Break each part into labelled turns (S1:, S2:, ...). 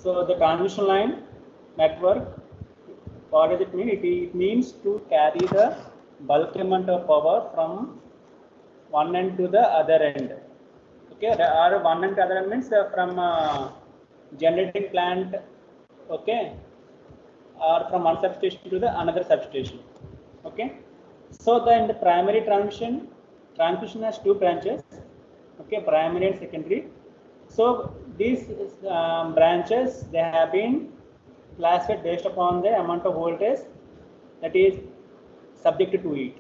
S1: So the transmission line network, what does it mean? It means to carry the bulk amount of power from one end to the other end. Okay, there are one end to other end means from generating plant, okay, or from one substation to the another substation. Okay, so in the primary transmission has two branches. Okay, primary and secondary. So these branches, they have been classified based upon the amount of voltage that is subjected to it.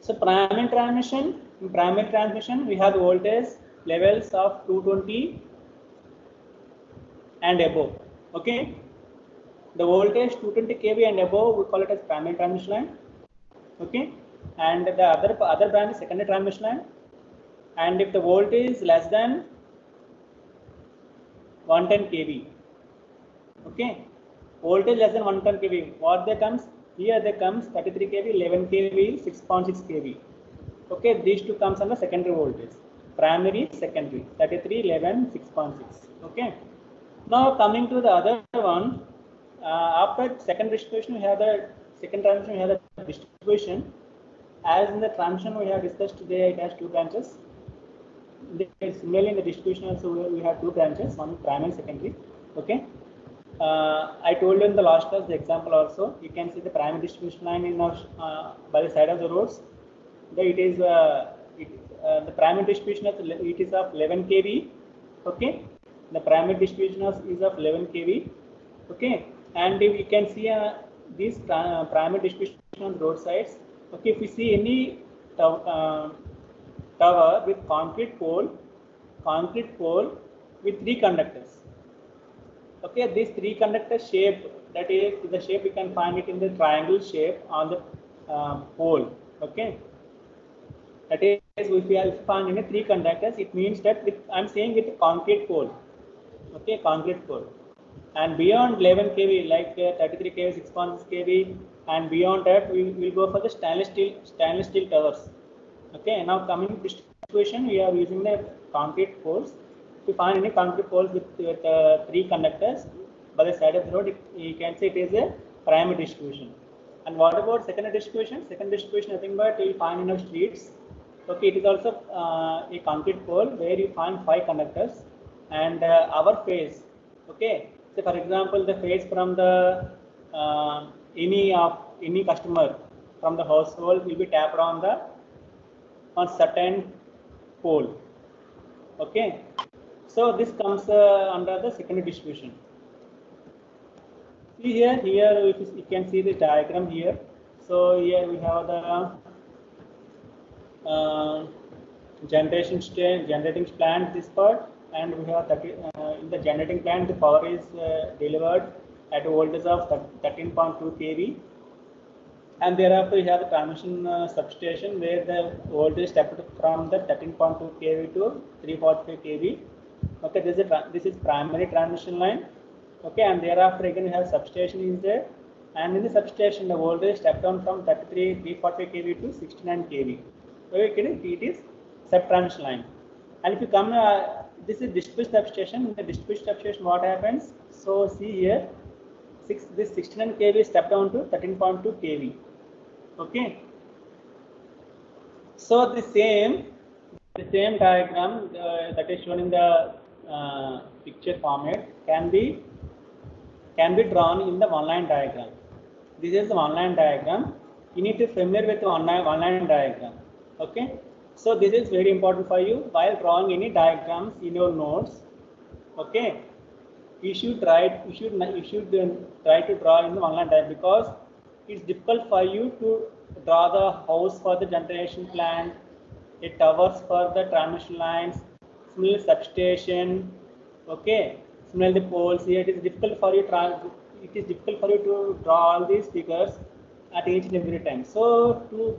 S1: So in primary transmission, we have the voltage levels of 220 and above. Okay, the voltage 220 kV and above, we call it as primary transmission line. Okay, and the other branch is secondary transmission line. And if the voltage is less than 110 kV, okay, voltage less than 110 kV, what there comes? Here there comes 33 kV, 11 kV, 6.6 kV. Okay, these two comes under secondary voltage. Primary, secondary, 33, 11, 6.6. Okay. Now coming to the other one, after second distribution, we have the second transmission, we have the distribution. As in the transmission we have discussed today, it has two branches. Similarly, in the distribution also we have two branches, one primary and secondary. Okay. I told you in the last class the example also. You can see the primary distribution line in by the side of the roads. It is the primary distribution it is of 11 kV. Okay, the primary distribution is of 11 kV. Okay, and if you can see this primary distribution on the roadsides. Okay, if we see any tower with concrete pole with three conductors. Okay, this three conductor shape, that is the shape we can find it in the triangle shape on the pole. Okay, that is if we have found in a three conductors, it means that I'm saying with concrete pole. Okay, concrete pole, and beyond 11 kV like 33 kV, 6.6 kV, and beyond that we will go for the stainless steel towers. Okay, now coming to distribution, we are using the concrete poles. If you find any concrete poles with three conductors by the side of the road, you can say it is a primary distribution. And what about secondary distribution? Secondary distribution, nothing but you find in our streets. Okay, it is also a concrete pole where you find five conductors, and our phase. Okay, so for example, the phase from the any customer from the household will be tapped on certain pole. Okay, so this comes under the secondary distribution. See here you can see the diagram here. So here we have the generating plant, this part, and we have in the generating plant the power is delivered at a voltage of 13.2 kV, and thereafter we have the transmission substation where the voltage stepped from the 13.2 kV to 345 kV. Okay, this is primary transmission line. Okay, and thereafter again we have substation is there, and in the substation the voltage stepped down from 345 kV to 69 kV. Okay, it is sub-transmission line. And if you come, this is distribution substation. In the distribution substation, what happens? So see here, this 69 kV step down to 13.2 kV. Okay. So the same diagram that is shown in the picture format can be drawn in the one-line diagram. This is the one-line diagram. You need to be familiar with the one-line diagram. Okay. So this is very important for you while drawing any diagrams in your notes. Okay, you should try to draw in the one-line diagram, because it's difficult for you to draw the house for the generation plant, a towers for the transmission lines, similarly substation. Okay, similarly poles. Here it is difficult for you to draw all these figures at each and every time. So to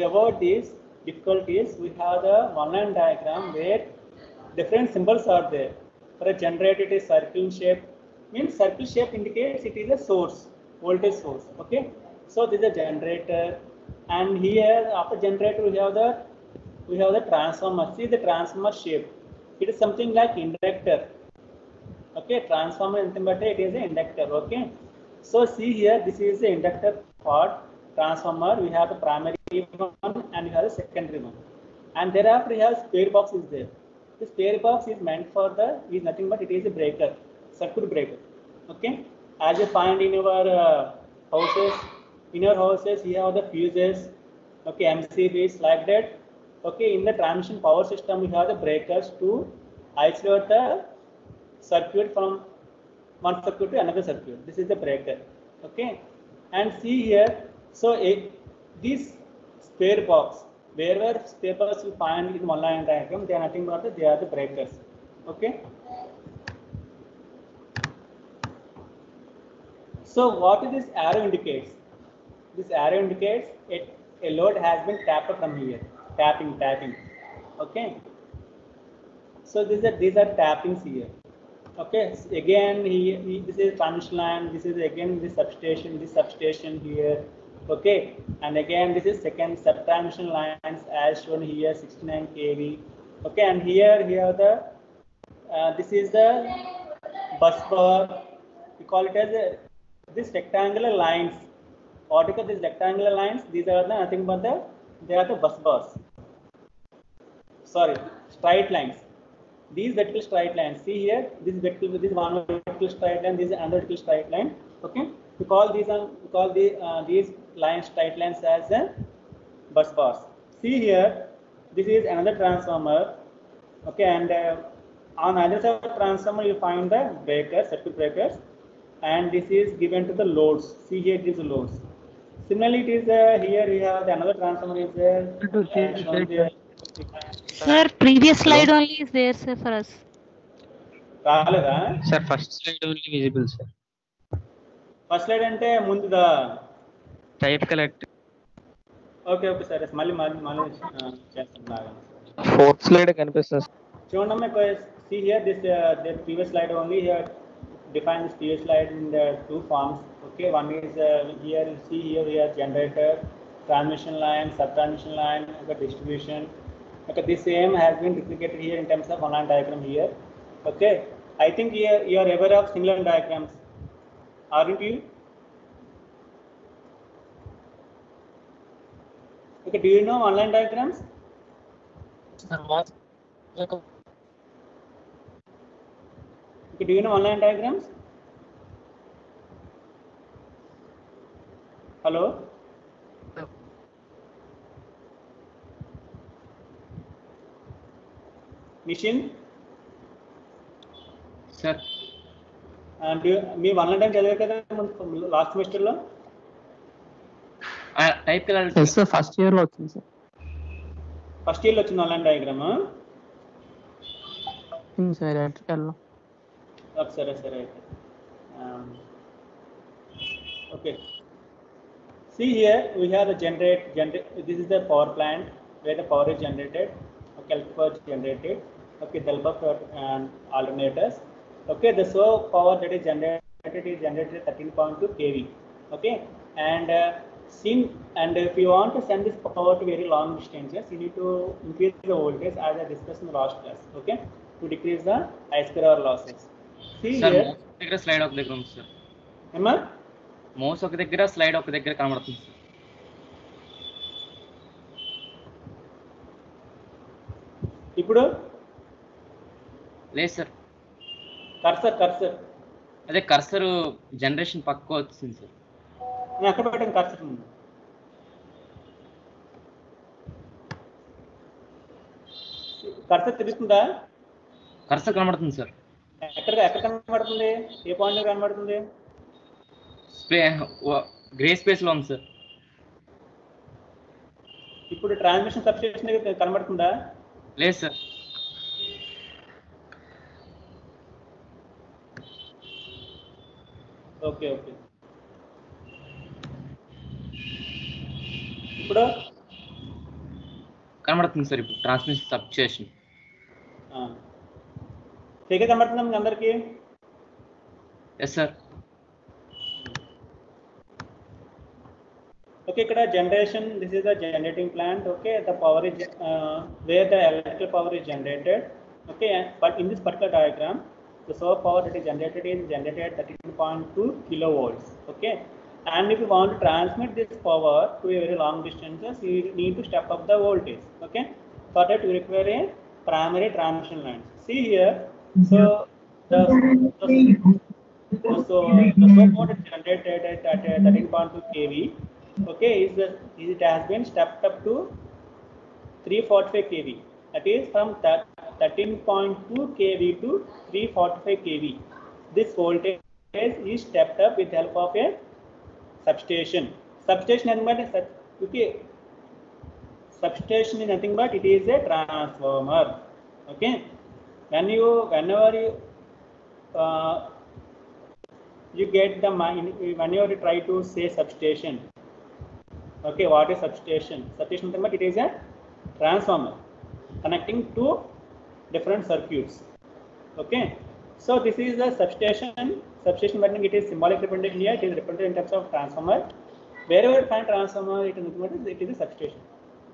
S1: avoid these difficulties, we have the one-line diagram where different symbols are there. For a generator, it is circle shape. Means circle shape indicates it is a source, voltage source. Okay, so this is a generator, and here after generator we have the transformer. See the transformer shape. It is something like inductor. Okay, transformer anything but it is an inductor. Okay, so see here, this is the inductor part. Transformer, we have the primary one and we have the secondary one, and thereafter we have spare box is there. The spare box is meant for the is nothing but it is a breaker, circuit breaker. Okay, as you find in your houses, you have the fuses, okay, MCBs like that. Okay, in the transmission power system, we have the breakers to isolate the circuit from one circuit to another circuit. This is the breaker. Okay, and see here. So this spare box, wherever spare box you find in one line diagram, they are nothing but they are the breakers. Okay. So what is this arrow indicates? This arrow indicates a load has been tapped from here. Tapping. Okay. So these are tappings here. Okay. So again, this is transmission line. This is again this substation here. Okay. And again, this is second sub-transmission lines as shown here, 69 kV. Okay. And here the this is the bus bar. We call it as this rectangular lines. What do you call these rectangular lines? These are nothing but they are the bus bars. Sorry, straight lines. These vertical straight lines. See here, this one vertical straight line, this is another vertical straight line. Okay, we call these lines straight lines as bus bars. See here, this is another transformer. Okay, and on either side of transformer you find the breakers, circuit breakers, and this is given to the loads. See here, it is loads. Similarly, it is here we have another transformer is there.
S2: Sir, previous slide only is there, sir, for us.
S1: రాలేదా?
S3: Sir, first slide only visible, sir.
S1: First slide అంటే ముందుదా?
S3: Type collect.
S1: Okay సరే మళ్ళీ చేస్తాం బాగా.
S3: Fourth slide కనిపిస్తుంది.
S1: చూడమ్మా, see here this the previous slide only here define this previous slide in the two forms. Okay, one is here you see here we have generator, transmission line, sub-transmission line, okay, distribution. Okay, this same has been duplicated here in terms of one line diagram here. Okay, I think here you are aware of single line diagrams, aren't you? Okay, do you know one line diagrams? Okay, do you know one line diagrams? Hello? Nishin?
S3: Sir.
S1: Me one line చదివారు కదా last semester లో?
S3: Type
S4: first year లో వచ్చింది sir.
S1: First year లో వచ్చింది one line diagram.
S4: Sir electrical లో.
S1: సరే అయితే. Okay. See here we have the generate. This is the power plant where the power is generated. Okay, electric power is generated. Okay, the help of alternators. Okay, the so power that is generated 13.2 kV. Okay, and if you want to send this power to very long distances, you need to increase the voltage as I discussed in the last class. Okay, to decrease the I2R losses. See
S3: sir,
S1: here.
S3: దగ్గర slide ఒక దగ్గర ఉంది sir.
S1: ఏమా?
S3: Mouse ఒక దగ్గర slide ఒక దగ్గర కనబడుతుంది సార్.
S1: ఇప్పుడు
S3: లేదు సార్.
S1: కర్సర్
S3: అదే కర్సర్ జనరేషన్ పక్కకు వచ్చింది సార్.
S1: నేను అక్కడ పెట్టాను కర్సర్ ముందు. కర్సర్ తిరుగుతుందా?
S3: కర్సర్ కనబడుతుంది సార్.
S1: ఎక్కడ కనబడుతుంది? ఏ పాయింట్ కనబడుతుంది?
S3: గ్రే స్పేస్ లో ఉంది సార్.
S1: ఇప్పుడు ట్రాన్స్మిషన్ సబ్స్టేషన్ దగ్గర కనబడుతుందా?
S3: లేదు సార్.
S1: ఓకే ఇప్పుడు
S3: కనబడుతుంది సార్. ఇప్పుడు ట్రాన్స్మిషన్ సబ్స్టేషన్
S1: దగ్గర కనబడుతుందా మీకు అందరికి?
S3: Yes sir.
S1: Okay, ikkada generation, this is the generating plant. Okay, the power is where the electrical power is generated. Okay, but in this particular diagram the source power that is generated at 13.2 kilovolts. Okay, and if you want to transmit this power to a very long distances, you need to step up the voltage. Okay, for that you require a primary transmission lines. See here, so the source power is generated at 13.2 kV. Okay, it has been stepped up to 345 kV. That is from 13.2 kV to 345 kV. This voltage is stepped up with the help of a substation. Substation is nothing but substation is nothing but it is a transformer. Okay, whenever you get the whenever you try to say substation. Okay, what is substation? Substation, but it is a transformer connecting two different circuits. Okay, so this is the substation. Substation, but it is symbolic represented here. It is represented in terms of transformer. Wherever you find transformer, it is a substation.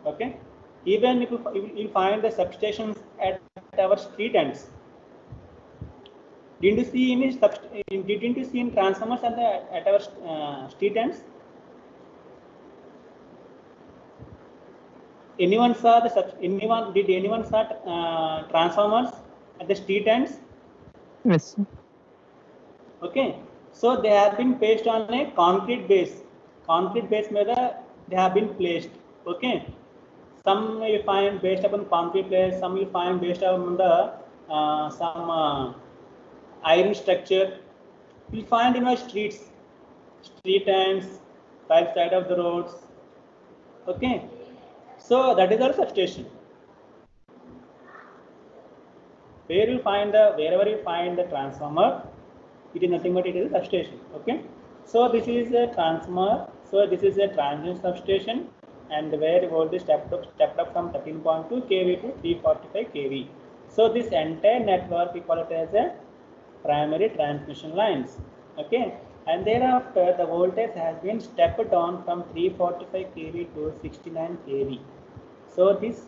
S1: Okay, even if you find the substations at our street ends. Didn't you see in transformers at our street ends? Did anyone saw transformers at the street ends?
S4: Yes, sir.
S1: Okay, so they have been placed on a concrete base. Concrete base where they have been placed. Okay, some you find based upon concrete base, some you find based upon the some iron structure. You find in our street ends, right side of the roads. Okay, so that is our substation. Wherever you find the transformer, it is nothing but it is a substation. Okay, so this is a transformer. So this is a transient substation, and where the voltage stepped up from 13.2 kV to 345 kV. So this entire network we call it as a primary transmission lines. Okay, and thereafter the voltage has been stepped down from 345 kV to 69 kV. So this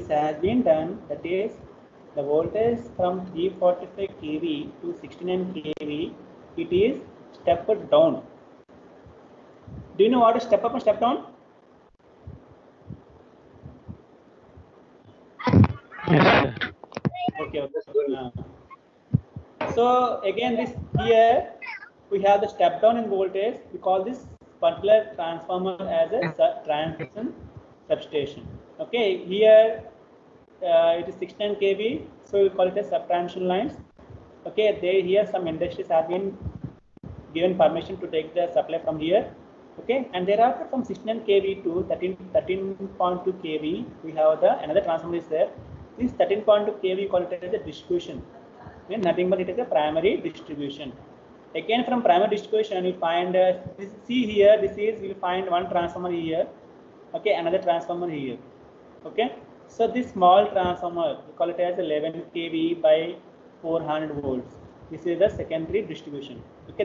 S1: has been done, that is the voltage from 345 kV to 69 kV, it is stepped down. Do you know what is step up and step down? Okay. So again, this here we have the step down in voltage. We call this particular transformer as a transmission substation. Okay, here it is 16 kV, so we call it as subtransmission lines. Okay, here some industries have been given permission to take the supply from here. Okay, and thereafter from 16 kV to 13.2 kV, we have another transformer is there. This 13.2 kV we call it as a distribution. Nothing but it is a primary distribution. Again, from primary distribution, you find see here. You find one transformer here. Okay, another transformer here. Okay, so this small transformer we call it as 11 kV by 400 volts. This is the secondary distribution. Okay,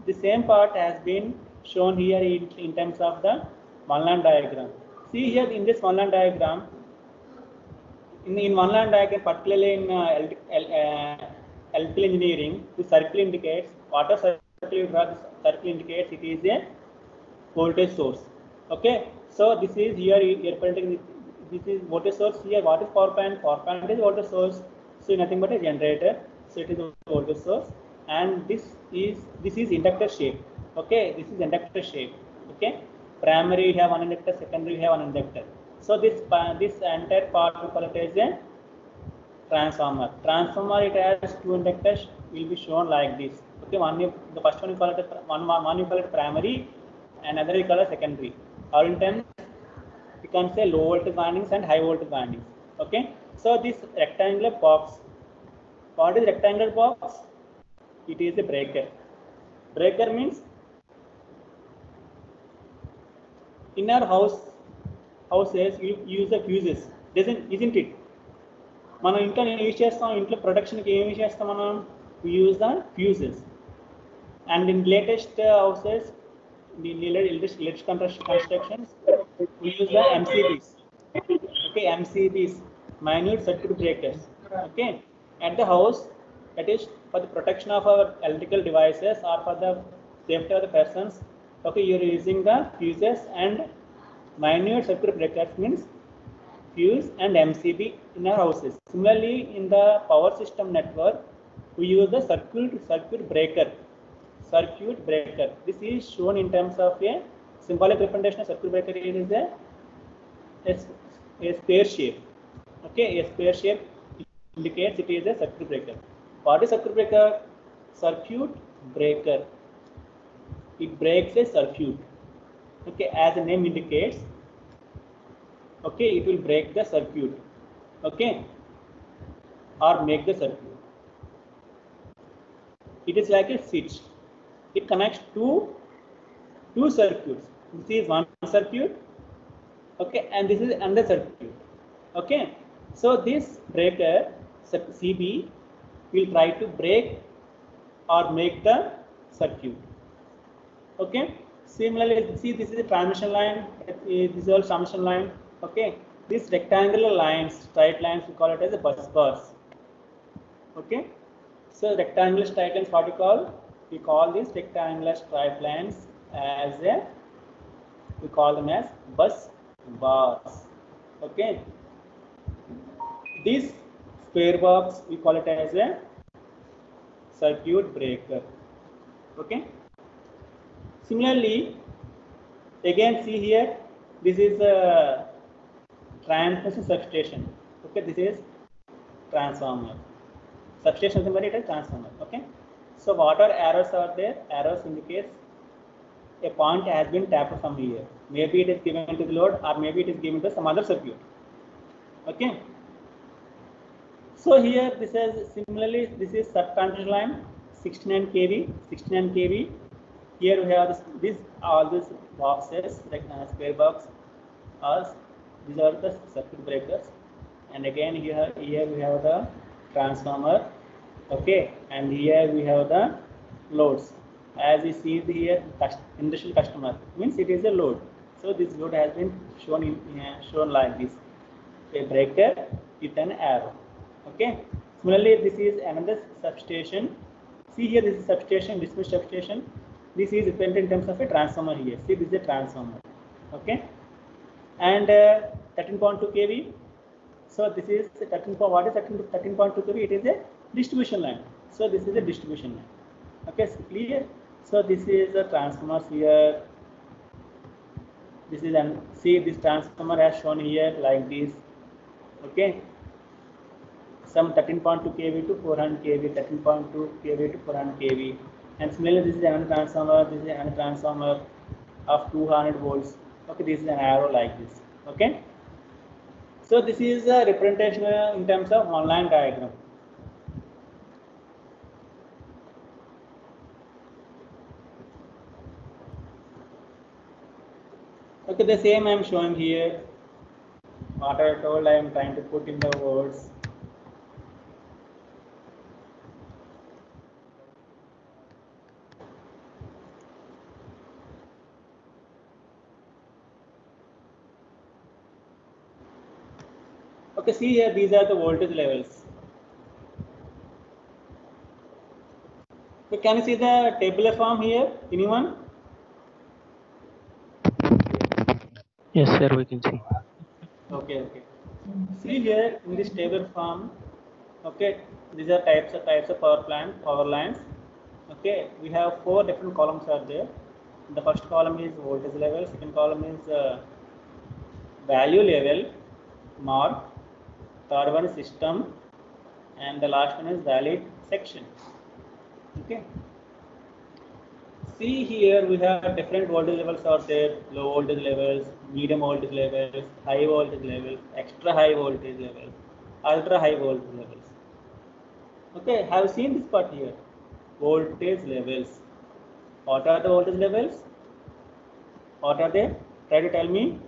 S1: the same part has been shown here in terms of the one-line diagram. See here in this one-line diagram. In one-line diagram, particularly in electrical engineering, the circle indicates what a circle you draw. This circle indicates it is a voltage source. Okay, so this is here representing this is voltage source. Here, what is power plant? Power plant is voltage source. So nothing but a generator. So it is a voltage source, and this is inductor shape. Okay, this is inductor shape. Okay, primary you have one inductor, secondary you have one inductor. So this entire part we call it as a transformer. Transformer, it has two inductors, will be shown like this. Okay, the first one you call it primary, and another you call it secondary. Or in terms you can say low voltage windings and high voltage windings. Okay, so this rectangular box, what is rectangular box? It is a breaker. Breaker means in our houses you use the fuses, isn't it? మనం ఇంట్లో use చేస్తాం, ఇంట్లో ప్రొడక్షన్కి ఏం use చేస్తాం మనం? we use the fuses. And in latest houses, the latest constructions, we use the MCBs. Okay, MCBs, minute circuit breakers. Okay, at the house That is for the protection of our electrical devices or for the safety of the persons. Okay, you are using the fuses and minute circuit breakers, means fuse and MCB in our houses. Similarly, in the power system network, we use the circuit breaker. Circuit breaker. This is shown in terms of a symbolic representation of circuit breaker. It is a square shape. Okay, a square shape indicates it is a circuit breaker. What is circuit breaker? Circuit breaker. It breaks a circuit. Okay, as the name indicates. Okay, it will break the circuit. Okay, or make the circuit. It is like a switch. It connects two circuits. This is one circuit. Okay, and this is another circuit. Okay, so this breaker CB will try to break or make the circuit. Okay, similarly, see, this is a transmission line. This is all transmission line. Okay, these rectangular lines, straight lines, we call it as a bus bars. Okay, so rectangular straight lines, what we call? We call these rectangular straight lines as a, we call them as bus bars. Okay, this square box we call it as a circuit breaker. Okay, similarly, again see here, this is a transmission substation. Okay, this is transformer. Substation is it is transformer. Okay, so what are arrows are there? Arrows indicates a point has been tapped from here. Maybe it is given to the load, or maybe it is given to some other circuit. Okay, so here this is similarly, this is sub transmission line 69 kV. Here we have this all these boxes like square box, as these are the circuit breakers, and again here we have the transformer. Okay, and here we have the loads. As we see here, industrial customer means it is a load. So this load has been shown like this, a breaker with an arrow. Okay, similarly this is another substation. See here, this is substation, dismiss substation. This is represented in terms of a transformer here. See, this is a transformer. Okay, and 13.2 kV. So this is 13. What is 13.2 kV? It is a distribution line. So this is a distribution line. Okay, so clear. So this is a transformer here. This is an, see, this transformer as shown here like this. Okay, some 13.2 kV to 400 kV, 13.2 kV to 400 kV. And similarly, this is another transformer. This is another transformer of 200 volts. Okay, this is an arrow like this. Okay, so this is a representation in terms of one-line diagram. Okay, the same I am showing here. What I told, I am trying to put in the words. Okay, see here, these are the voltage levels. So can you see the tabular form here? Anyone?
S4: Yes, sir, we can see.
S1: Okay. See here in this table form. Okay, these are types of power lines. Okay, we have 4 different columns are there. The first column is voltage level. Second column is value level mark. Third one is system, and the last one is valid section. Okay. See here, we have different voltage levels are there: low voltage levels, medium voltage levels, high voltage levels, extra high voltage levels, ultra high voltage levels. Okay, have you seen this part here? Voltage levels. What are the voltage levels? What are they? Try to tell me.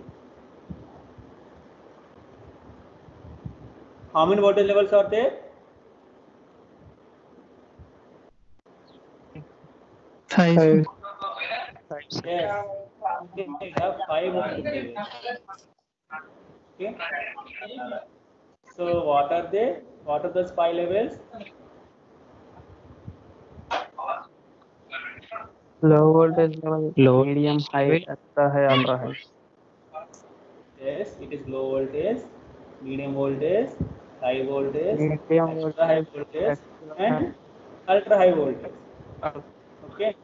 S1: How many voltage levels are there?
S4: 5.
S1: Yes. Okay, we have 5 voltage levels. Okay. So what are they? What are those 5 levels?
S4: Low voltage level, low medium, high,
S3: level.
S4: extra high, ultra high.
S1: Yes, it is low voltage, medium voltage, high voltage,
S4: Medium
S1: extra high
S4: voltage,
S1: voltage,
S4: extra high,
S1: and ultra high voltage.
S4: ultra.
S1: Okay.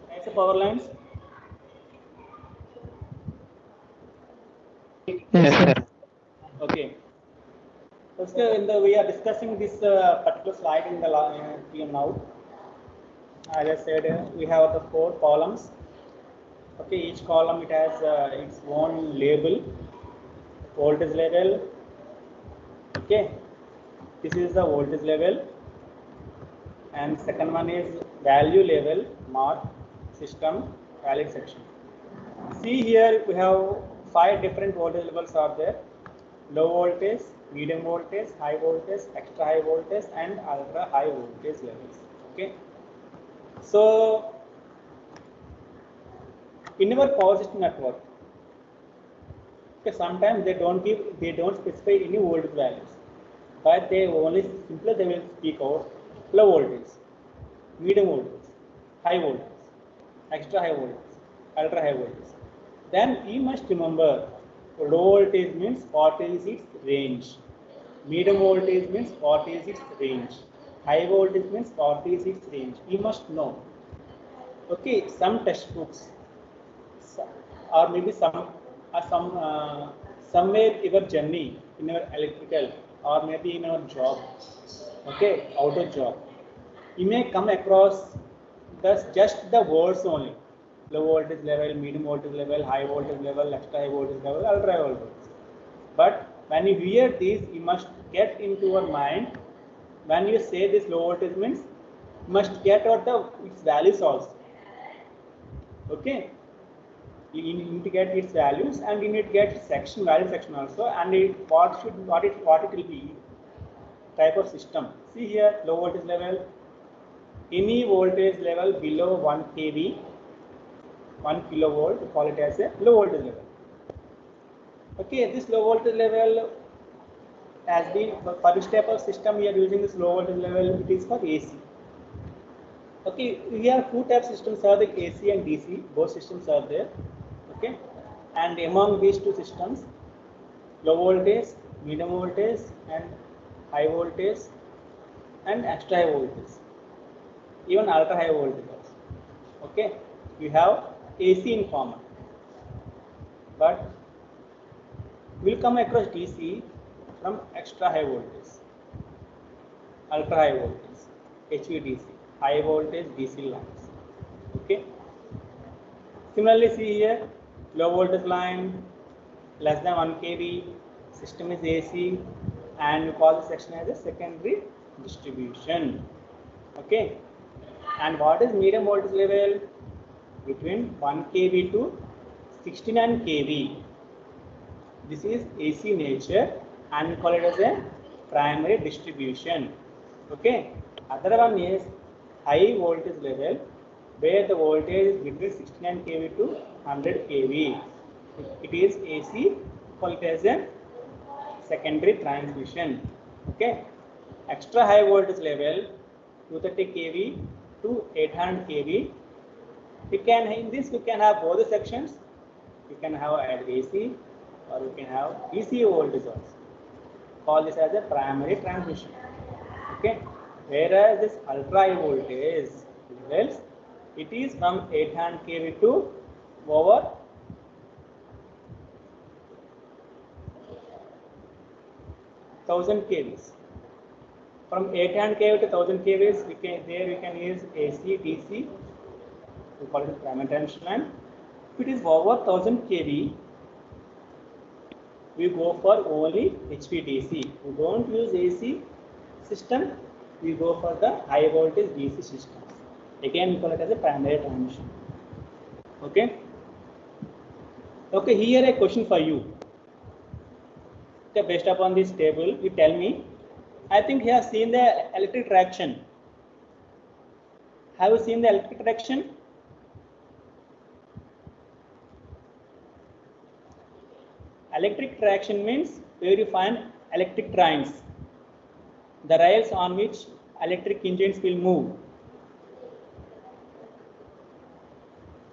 S1: Types of power lines.
S4: Yes, sir.
S1: Okay. We are discussing this particular slide in the now. As I said, we have the 4 columns. Okay, each column it has its own label, voltage level. Okay, this is the voltage level, and second one is value level, mark, system, valid section. See here we have 5 different voltage levels are there: low voltage, medium voltage, high voltage, extra high voltage, and ultra high voltage levels. Okay, so in our power system network, okay, sometimes they don't specify any voltage values, but they only simply they will speak out low voltage, medium voltage, high voltage, extra high voltage, ultra high voltage. Then you must remember low voltage means what is its range, medium voltage means what is its range, high voltage means what is its range. You must know. Okay, some textbooks or maybe somewhere your journey in your electrical or maybe in your job, okay, outer job, you may come across just the words only: low voltage level, medium voltage level, high voltage level, extra high voltage level, ultra high voltage. But when you hear these, you must get into your mind, when you say this low voltage means you must get out the its values also. Okay, you need to get its values, and you need to get section, value section also, and what it will be type of system. See here, low voltage level, any voltage level below 1 kV, 1 kilovolt, call it as a low voltage level. Okay, this low voltage level has been, for this type of system we are using this low voltage level, it is for AC. Okay, we have 2 type systems are the AC and DC, both systems are there. Okay, and among these 2 systems, low voltage, medium voltage, and high voltage, and extra high voltage, even ultra high voltage also. Okay, we have AC in common, but we'll come across DC from extra high voltage, ultra high voltage, HVDC, high voltage DC lines. Okay, similarly see here, low voltage line less than 1 kV, system is AC, and we call this section as a secondary distribution. Okay, and what is medium voltage level? Between 1 kV to 69 kV. This is AC nature, and we call it as a primary distribution. Okay, other one is high voltage level, where the voltage is between 69 kV to 100 kV. It is AC, call it as a secondary transmission. Okay, extra high voltage level 230 kV to 800 kV. We can, in this we can have both the sections. You can have AC or you can have DC voltage also. Call this as a primary transmission. Okay, whereas this ultra high voltage levels, it is from 800 kV to over 1000 kVs. From 800 kV to 1000 kVs, we can use AC, DC. We call it primary transmission line. If it is over 1000 kV, we go for only HVDC. We don't use AC system. We go for the high voltage DC system. Again, we call it as a primary transmission. Okay. Okay. Here a question for you. Okay, based upon this table, you tell me. I think you have seen the electric traction. Have you seen the electric traction? Electric traction means where you find electric trains. the rails on which electric engines will move.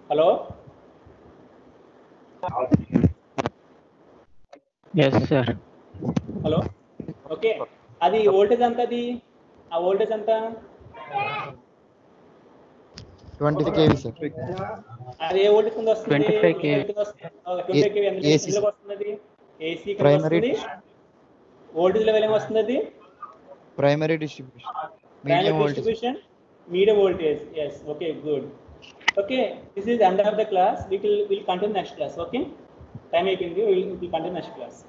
S1: Hello?
S4: Yes, sir.
S1: Hello okay అది voltage ఎంత అది ఆ voltage ఎంత
S5: 25 kV sir.
S1: అది ఏ voltage కింద వస్తుంది
S4: 25 kV.
S1: 25 kV ఎందులో వస్తుంది అది AC కింద
S5: Primary
S1: వస్తుంది వోల్టేజ్ లెవెల్ ఏం వస్తుంది అది
S5: Primary distribution.
S1: primary
S5: Medium voltage.
S1: distribution medium voltage. Yes, okay, good. Okay, this is the end of the class. We'll continue next class. Okay, time ayindi, we'll continue next class.